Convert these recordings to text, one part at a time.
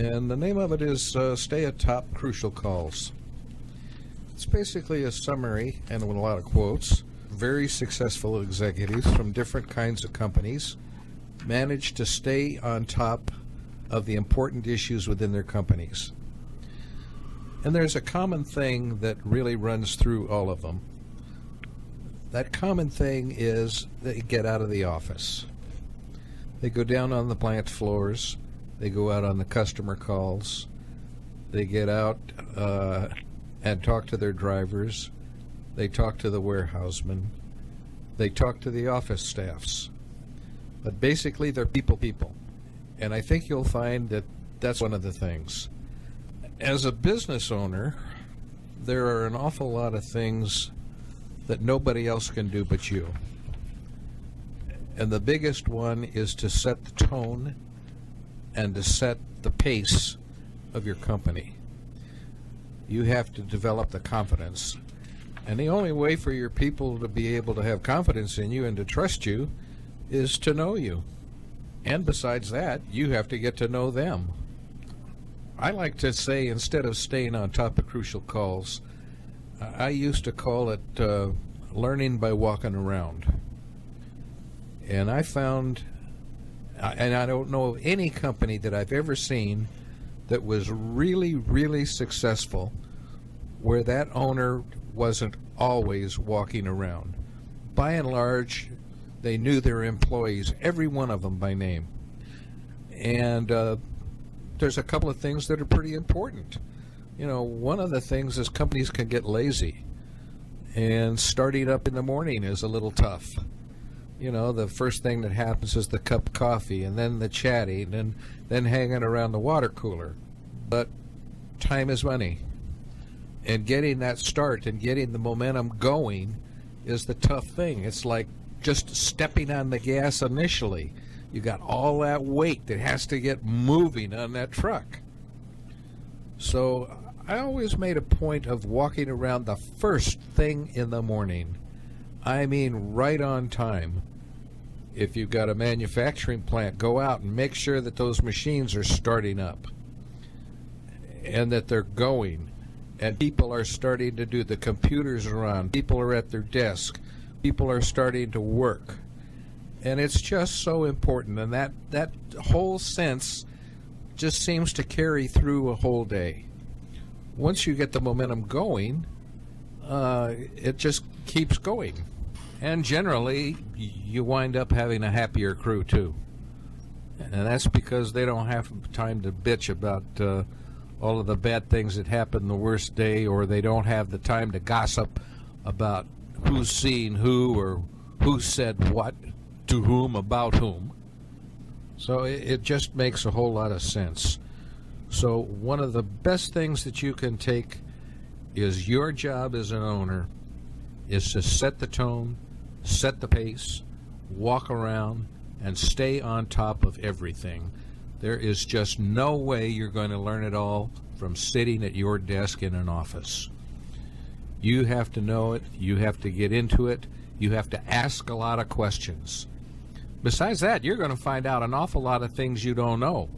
And the name of it is Stay Atop Crucial Calls. It's basically a summary, and with a lot of quotes. Very successful executives from different kinds of companies manage to stay on top of the important issues within their companies. And there's a common thing that really runs through all of them. That common thing is they get out of the office. They go down on the plant floors. They go out on the customer calls. They get out and talk to their drivers. They talk to the warehousemen. They talk to the office staffs. But basically, they're people. And I think you'll find that that's one of the things. As a business owner, there are an awful lot of things that nobody else can do but you. And the biggest one is to set the tone and to set the pace of your company. You have to develop the confidence. And the only way for your people to be able to have confidence in you and to trust you is to know you. And besides that, you have to get to know them. I like to say, instead of staying on top of crucial calls, I used to call it learning by walking around. And I found, and I don't know of any company that I've ever seen that was really, really successful where that owner wasn't always walking around. By and large, they knew their employees, every one of them by name. And there's a couple of things that are pretty important. You know, one of the things is companies can get lazy, and starting up in the morning is a little tough. You know, the first thing that happens is the cup of coffee, and then the chatting, and then hanging around the water cooler. But time is money. And getting that start and getting the momentum going is the tough thing. It's like just stepping on the gas initially. You got all that weight that has to get moving on that truck. So I always made a point of walking around the first thing in the morning. I mean, right on time. If you've got a manufacturing plant, go out and make sure that those machines are starting up and that they're going. And people are starting to do, the computers are on, people are at their desk, people are starting to work. And it's just so important, and that whole sense just seems to carry through a whole day. Once you get the momentum going, it just keeps going. And generally, you wind up having a happier crew, too. And that's because they don't have time to bitch about all of the bad things that happen the worst day, or they don't have the time to gossip about who's seen who or who said what to whom about whom. So it just makes a whole lot of sense. So one of the best things that you can take is your job as an owner is to set the tone, set the pace, walk around, and stay on top of everything. There is just no way you're going to learn it all from sitting at your desk in an office. You have to know it. You have to get into it. You have to ask a lot of questions. Besides that, you're going to find out an awful lot of things you don't know.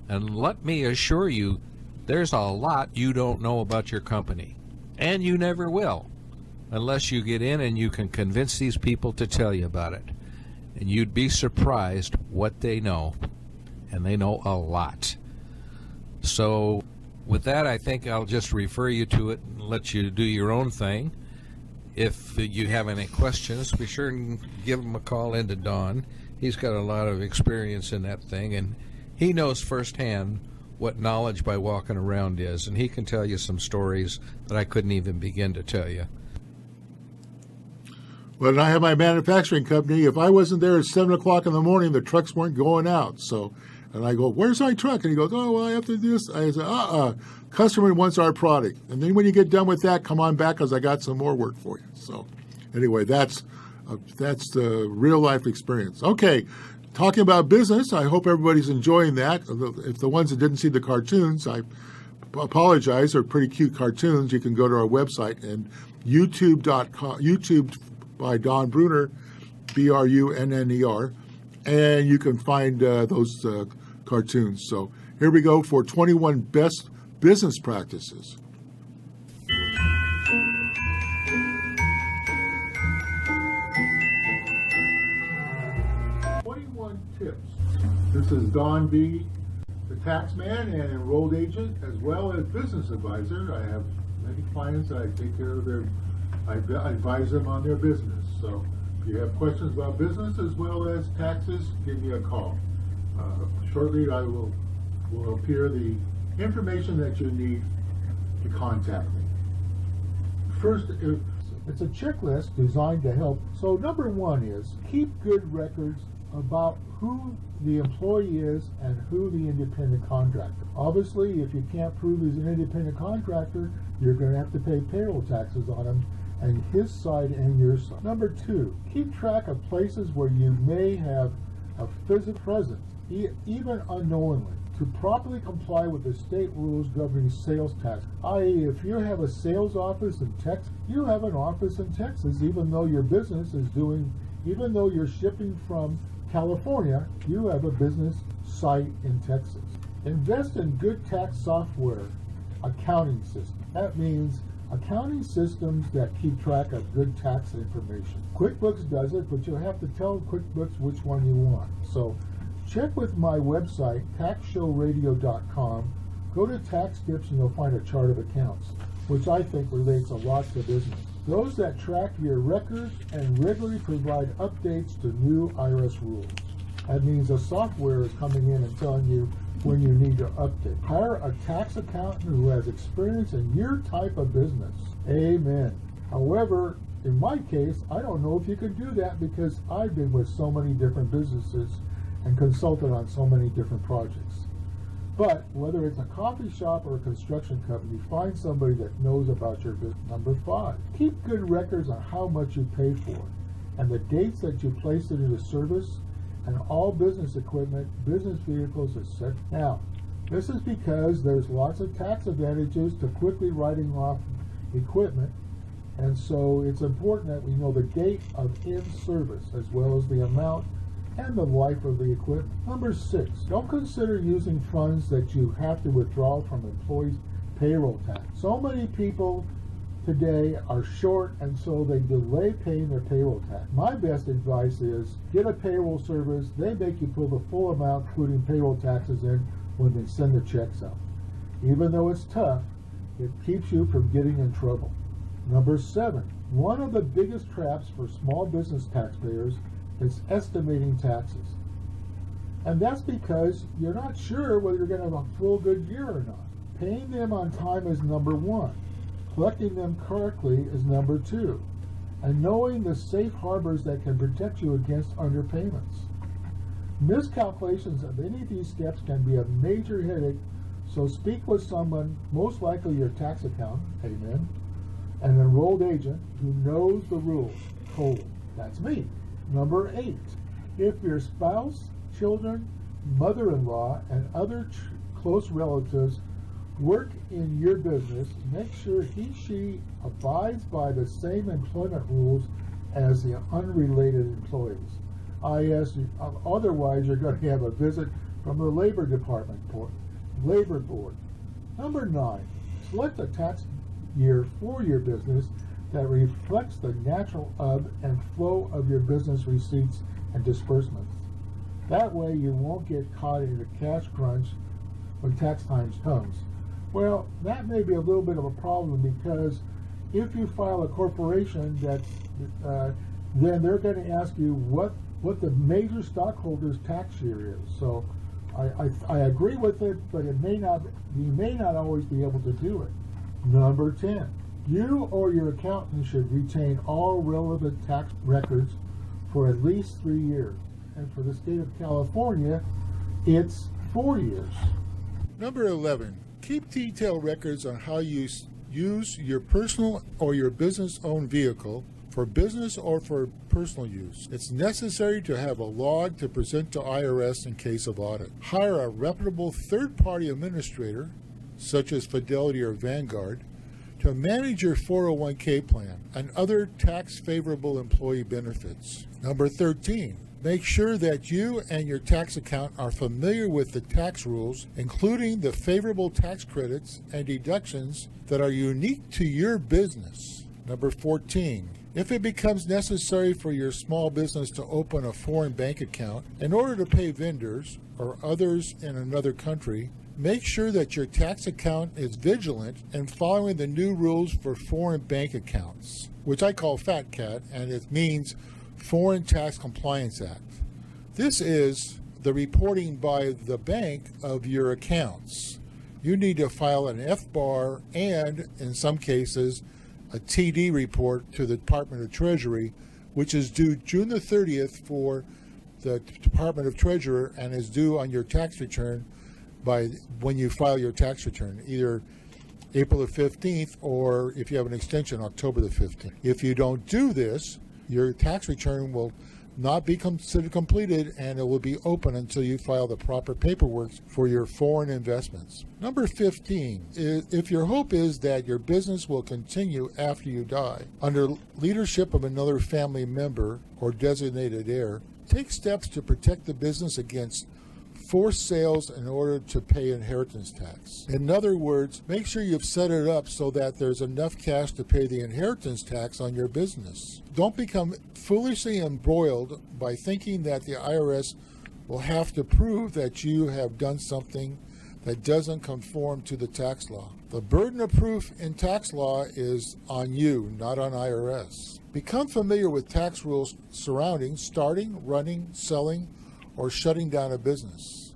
And let me assure you, there's a lot you don't know about your company. And you never will, unless you get in and you can convince these people to tell you about it. And you'd be surprised what they know. And they know a lot. So with that, I think I'll just refer you to it and let you do your own thing. If you have any questions, be sure and give him a call into Don. He's got a lot of experience in that thing, and he knows firsthand what knowledge by walking around is, and he can tell you some stories that I couldn't even begin to tell you. Well, I have my manufacturing company. If I wasn't there at 7 o'clock in the morning, the trucks weren't going out. So, and I go, where's my truck? And he goes, oh, well, I have to do this. I say, customer wants our product. And then when you get done with that, come on back because I got some more work for you. So anyway, that's the real life experience. Okay, talking about business, I hope everybody's enjoying that. If the ones that didn't see the cartoons, I apologize. They're pretty cute cartoons. You can go to our website and YouTube.com, YouTube by Don Bruner, Brunner, and you can find those cartoons. So Here we go for 21 best business practices. 21 tips. This is Don B., the tax man and enrolled agent, as well as business advisor. I have many clients. I take care of I advise them on their business. So if you have questions about business as well as taxes, give me a call. Shortly I will appear the information that you need to contact me. First, it's a checklist designed to help. So number one is keep good records about who the employee is and who the independent contractor. Obviously, if you can't prove he's an independent contractor, you're going to have to pay payroll taxes on him, and his side and your side. Number two, keep track of places where you may have a physical presence, even unknowingly, to properly comply with the state rules governing sales tax. I.e., if you have a sales office in Texas, you have an office in Texas, even though your business is even though you're shipping from California, you have a business site in Texas. Invest in good tax software, accounting system. That means accounting systems that keep track of good tax information. QuickBooks does it, but you have to tell QuickBooks which one you want. So check with my website, taxshowradio.com. Go to tax tips and you'll find a chart of accounts, which I think relates a lot to business. Those that track your records and regularly provide updates to new IRS rules. That means the software is coming in and telling you when you need to update. Hire a tax accountant who has experience in your type of business. Amen. However, in my case, I don't know if you can do that because I've been with so many different businesses and consulted on so many different projects. But whether it's a coffee shop or a construction company, find somebody that knows about your business. Number 5, keep good records on how much you pay for it and the dates that you placed it into service, and all business equipment, business vehicles, etc. Now, this is because there's lots of tax advantages to quickly writing off equipment, and so it's important that we know the date of in-service as well as the amount and the life of the equipment. Number 6, don't consider using funds that you have to withdraw from employees' payroll tax. So many people today are short, and so they delay paying their payroll tax. My best advice is get a payroll service. They make you pull the full amount, including payroll taxes, in when they send the checks out. Even though it's tough, it keeps you from getting in trouble. Number 7, one of the biggest traps for small business taxpayers is estimating taxes. And that's because you're not sure whether you're going to have a full good year or not. Paying them on time is number 1. Collecting them correctly is number 2. And knowing the safe harbors that can protect you against underpayments. Miscalculations of any of these steps can be a major headache, so speak with someone, most likely your tax accountant, amen, an enrolled agent who knows the rules. Cold. That's me. Number 8, if your spouse, children, mother-in-law, and other close relatives work in your business, make sure she abides by the same employment rules as the unrelated employees. Otherwise, you're going to have a visit from the Labor Department, Labor Board. Number 9, select a tax year for your business that reflects the natural ebb and flow of your business receipts and disbursements. That way you won't get caught in a cash crunch when tax time comes. Well, that may be a little bit of a problem because if you file a corporation, then they're going to ask you what the major stockholder's tax year is. So I agree with it, but you may not always be able to do it. Number 10. You or your accountant should retain all relevant tax records for at least 3 years. And for the state of California, it's 4 years. Number 11, keep detailed records on how you use your personal or your business-owned vehicle for business or for personal use. It's necessary to have a log to present to IRS in case of audit. Hire a reputable third-party administrator, such as Fidelity or Vanguard, to manage your 401k plan and other tax-favorable employee benefits. Number 13, Make sure that you and your tax accountant are familiar with the tax rules, including the favorable tax credits and deductions that are unique to your business. Number 14. If it becomes necessary for your small business to open a foreign bank account in order to pay vendors or others in another country, make sure that your tax accountant is vigilant in following the new rules for foreign bank accounts, which I call FATCAT, and it means Foreign Tax Compliance Act. This is the reporting by the bank of your accounts. You need to file an FBAR and, in some cases, a TD report to the Department of Treasury, which is due June the 30th for the Department of Treasury and is due on your tax return by when you file your tax return, either April the 15th or, if you have an extension, October the 15th. If you don't do this, your tax return will not be considered completed, and it will be open until you file the proper paperwork for your foreign investments. Number 15 is, if your hope is that your business will continue after you die, under leadership of another family member or designated heir, take steps to protect the business against forced sales in order to pay inheritance tax. In other words, make sure you've set it up so that there's enough cash to pay the inheritance tax on your business. Don't become foolishly embroiled by thinking that the IRS will have to prove that you have done something that doesn't conform to the tax law. The burden of proof in tax law is on you, not on IRS. Become familiar with tax rules surrounding starting, running, selling, or shutting down a business.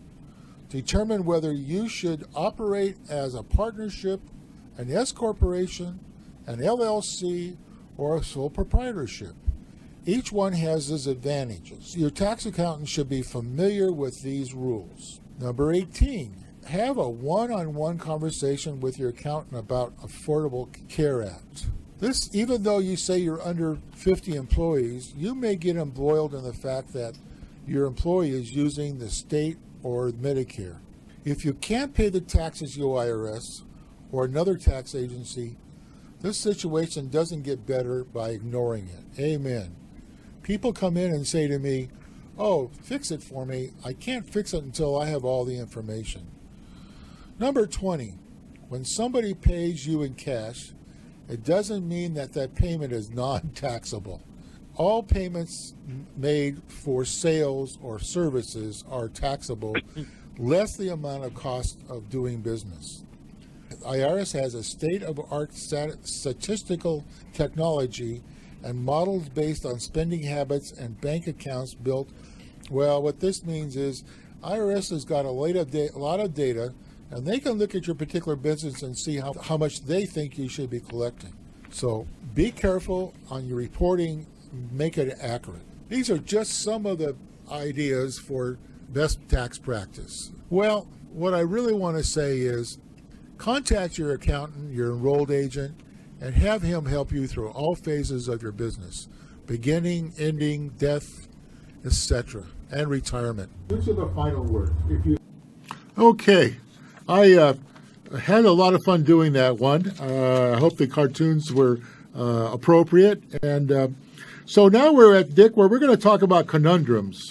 Determine whether you should operate as a partnership, an S corporation, an LLC, or a sole proprietorship. Each one has its advantages. Your tax accountant should be familiar with these rules. Number 18, have a one-on-one conversation with your accountant about Affordable Care Act. This, even though you say you're under 50 employees, you may get embroiled in the fact that your employee is using the state or Medicare. If you can't pay the taxes you owe IRS or another tax agency, this situation doesn't get better by ignoring it. Amen. People come in and say to me, "Oh, fix it for me. I can't fix it until I have all the information." Number 20, when somebody pays you in cash, it doesn't mean that that payment is non-taxable. All payments made for sales or services are taxable, less the amount of cost of doing business. IRS has a state-of-the-art statistical technology and models based on spending habits and bank accounts built. Well, what this means is IRS has got a lot of data, and they can look at your particular business and see how much they think you should be collecting. So be careful on your reporting. Make it accurate. These are just some of the ideas for best tax practice. Well, what I really want to say is contact your accountant, your enrolled agent, and have him help you through all phases of your business, beginning, ending, death, etc., and retirement. These are the final words. Okay, I had a lot of fun doing that one. I hope the cartoons were appropriate, and so now we're at, Dick, where we're going to talk about conundrums,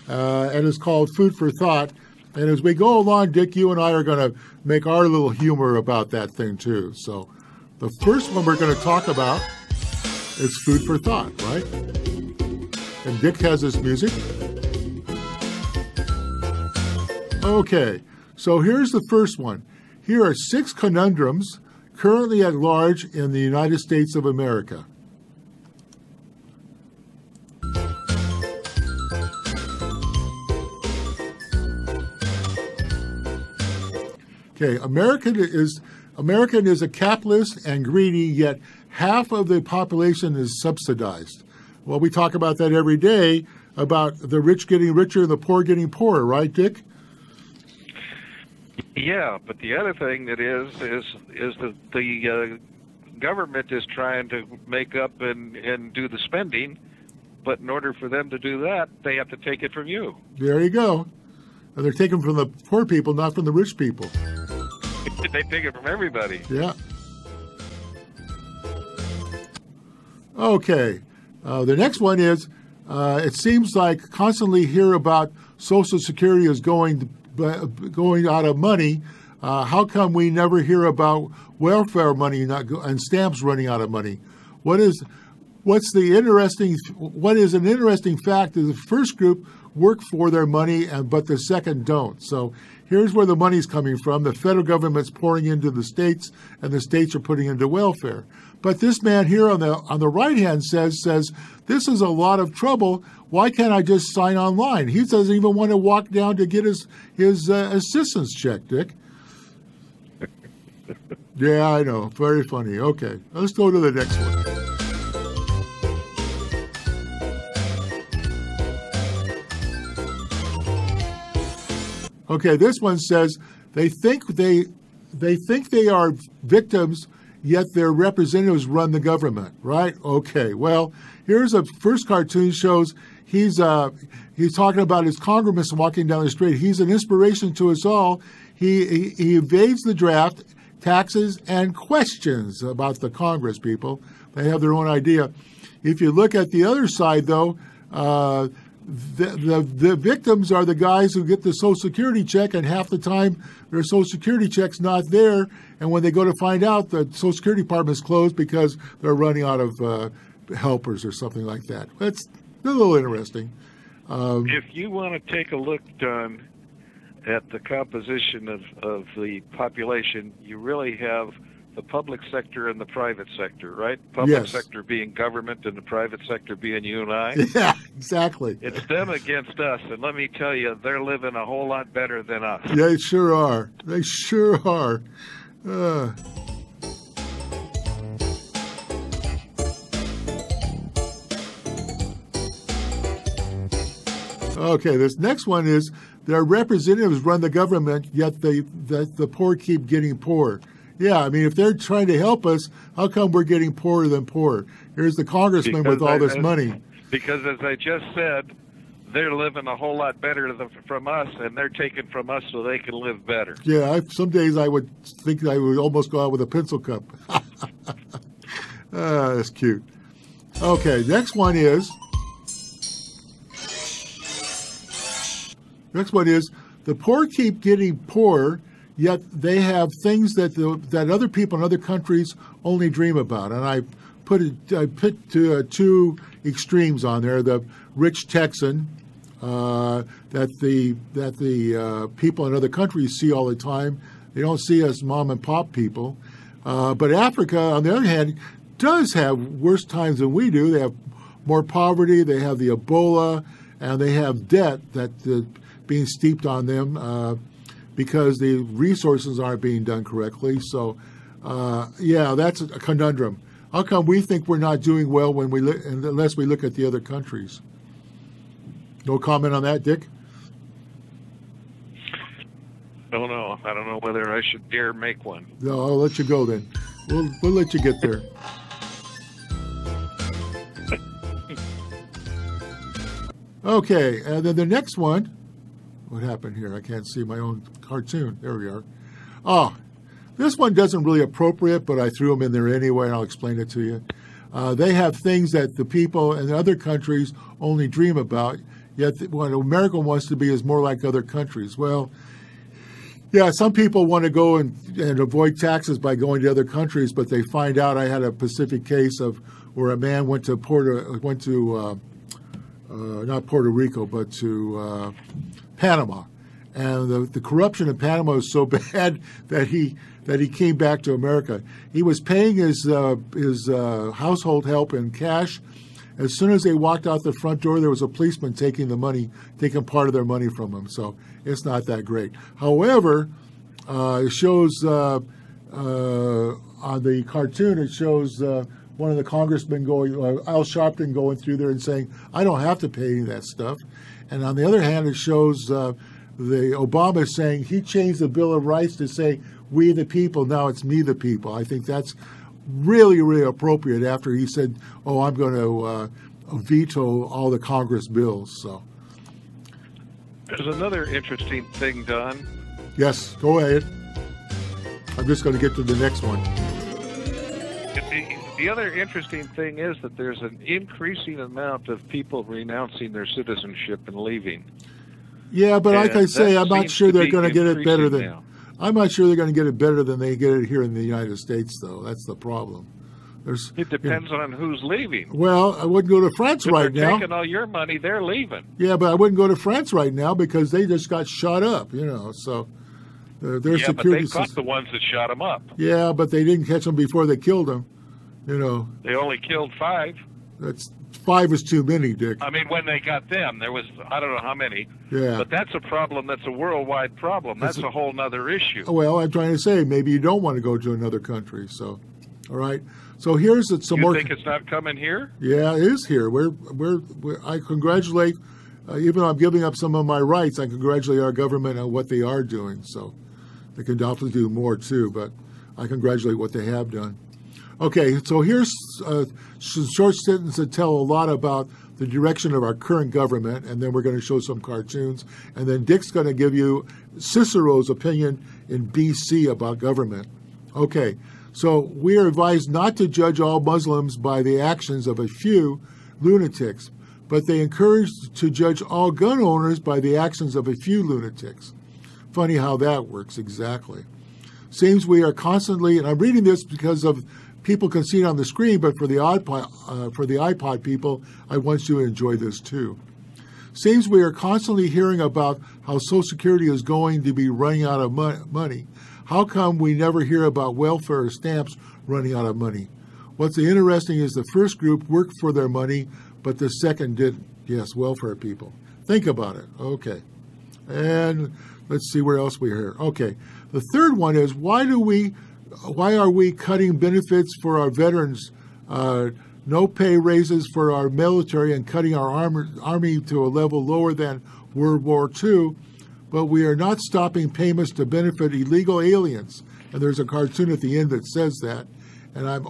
and it's called Food for Thought. And as we go along, Dick, you and I are going to make our little humor about that thing, too. So the first one we're going to talk about is Food for Thought, right? And Dick has his music. Okay, so here's the first one. Here are 6 conundrums currently at large in the United States of America. Okay, American is a capitalist and greedy, yet half of the population is subsidized. Well, we talk about that every day, about the rich getting richer and the poor getting poorer, right, Dick? Yeah, but the other thing that is that the government is trying to make up and do the spending, but in order for them to do that, they have to take it from you. There you go. And they're taken from the poor people, not from the rich people. They take it from everybody. Yeah. Okay. The next one is, It seems like constantly hear about Social Security is going out of money. How come we never hear about welfare money and stamps running out of money? What is an interesting fact is the first group work for their money, but the second don't. So here's where the money's coming from. The federal government's pouring into the states, and the states are putting into welfare. But this man here on the right hand says this is a lot of trouble. Why can't I just sign online? He doesn't even want to walk down to get his assistance check, Dick. Yeah, I know. Very funny. Okay, let's go to the next one. Okay, this one says they think they are victims, yet their representatives run the government, right? Okay, well, here's a first cartoon shows he's talking about his congressman walking down the street. He's an inspiration to us all. He evades the draft, taxes, and questions about the Congress people. They have their own idea. If you look at the other side, though, the victims are the guys who get the Social Security check, and half the time their Social Security check's not there. And when they go to find out, the Social Security Department's closed because they're running out of helpers or something like that. That's a little interesting. If you want to take a look, Don, at the composition of the population, you really have the public sector and the private sector, right? Public Yes. sector being government and the private sector being you and I. Yeah, exactly. It's them against us, and let me tell you, they're living a whole lot better than us. They sure are. They sure are. Okay, this next one is their representatives run the government, yet the poor keep getting poorer. Yeah, I mean, if they're trying to help us, how come we're getting poorer than poorer? Here's the congressman with all this money. Because as I just said, they're living a whole lot better from us, and they're taking from us so they can live better. Yeah, some days I would think I would almost go out with a pencil cup. That's cute. Okay, next one is the poor keep getting poorer, yet they have things that other people in other countries only dream about. And I put two extremes on there: the rich Texan that the people in other countries see all the time. They don't see us mom and pop people. But Africa, on the other hand, does have worse times than we do. They have more poverty. They have the Ebola, and they have debt that being steeped on them. Because the resources aren't being done correctly. So, yeah, that's a conundrum. How come we think we're not doing well unless we look at the other countries? No comment on that, Dick? Don't know. I don't know whether I should dare make one. No, I'll let you go then. We'll let you get there. Okay, and then the next one. What happened here? I can't see my own cartoon. There we are. Oh, this one doesn't really appropriate, but I threw them in there anyway, and I'll explain it to you. They have things that the people in other countries only dream about, yet what America wants to be is more like other countries. Well, yeah, some people want to go and avoid taxes by going to other countries, but they find out. I had a specific case of where a man went to not Puerto Rico, but to Panama, and the corruption in Panama was so bad that he came back to America. He was paying his household help in cash. As soon as they walked out the front door, there was a policeman taking part of their money from them. So it's not that great. However, it shows on the cartoon. It shows one of the congressmen Al Sharpton going through there and saying, "I don't have to pay any of that stuff." And on the other hand, it shows the Obama saying he changed the Bill of Rights to say "we the people." Now it's "me the people." I think that's really, really appropriate after he said, "Oh, I'm going to veto all the Congress bills." So there's another interesting thing, Don. Yes, go ahead. I'm just going to get to the next one. The other interesting thing is that there's an increasing amount of people renouncing their citizenship and leaving. Yeah, but like And I say, that I'm not seems sure to they're be going to get it better increasing than. now. I'm not sure they're going to get it better than they get it here in the United States, though. That's the problem. There's. It depends on who's leaving. Well, I wouldn't go to France If right they're now. taking all your money, they're leaving. Yeah, but I wouldn't go to France right now because they just got shot up. So their Yeah, but security they caught system. the ones that shot them up. Yeah, but they didn't catch them before they killed them. They only killed 5. That's 5 is too many, Dick. I mean, when they got them, there was, I don't know how many. Yeah. But that's a problem. That's a worldwide problem. That's a whole nother issue. Well, I'm trying to say maybe you don't want to go to another country. So, all right. So here's some You more. think it's not coming here? Yeah, it is here. I congratulate, even though I'm giving up some of my rights, I congratulate our government on what they are doing. So they can definitely do more too, but I congratulate what they have done. Okay, so here's some short sentences that tell a lot about the direction of our current government, and then we're going to show some cartoons, and then Dick's going to give you Cicero's opinion in BC about government. Okay, so we are advised not to judge all Muslims by the actions of a few lunatics, but they encourage to judge all gun owners by the actions of a few lunatics. Funny how that works exactly. Seems we are constantly, and I'm reading this because of people can see it on the screen, but for the iPod people, I want you to enjoy this too. Seems we are constantly hearing about how Social Security is going to be running out of money. How come we never hear about welfare stamps running out of money? What's interesting is the first group worked for their money, but the second didn't. Yes, welfare people. Think about it. Okay. And let's see where else we hear. Okay. The third one is why are we cutting benefits for our veterans, no pay raises for our military, and cutting our army to a level lower than World War II, but we are not stopping payments to benefit illegal aliens? And there's a cartoon at the end that says that. And am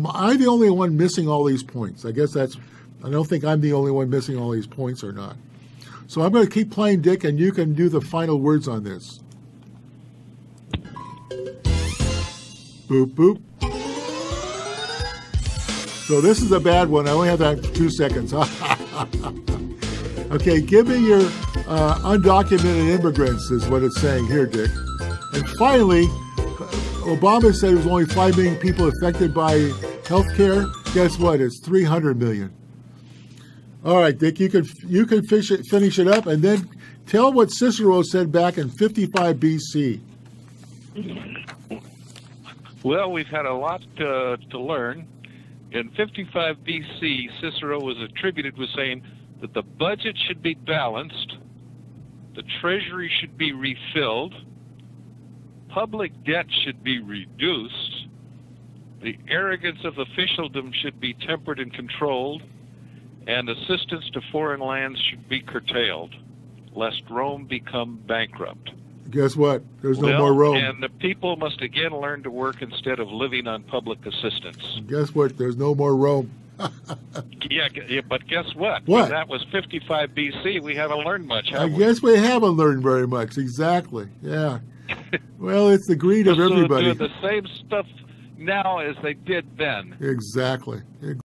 I the only one missing all these points? I don't think I'm the only one missing all these points or not. So I'm going to keep playing, Dick, and you can do the final words on this. Boop, boop. So this is a bad one. I only have that for 2 seconds. Okay, give me your undocumented immigrants is what it's saying here, Dick. And finally, Obama said there was only 5 million people affected by health care. Guess what? It's 300 million. All right, Dick, you can finish it up, and then tell what Cicero said back in 55 BC. Well, we've had a lot to learn. In 55 BC, Cicero was attributed with saying that the budget should be balanced, the treasury should be refilled, public debt should be reduced, the arrogance of officialdom should be tempered and controlled, and assistance to foreign lands should be curtailed, lest Rome become bankrupt. Guess what? There's no more Rome. And the people must again learn to work instead of living on public assistance. Guess what? There's no more Rome. Yeah, but guess what? What? When that was 55 BC, we haven't learned much, I have we? guess we haven't learned very much. Exactly. Yeah. Well, it's the greed of So everybody. doing the same stuff now as they did then. Exactly.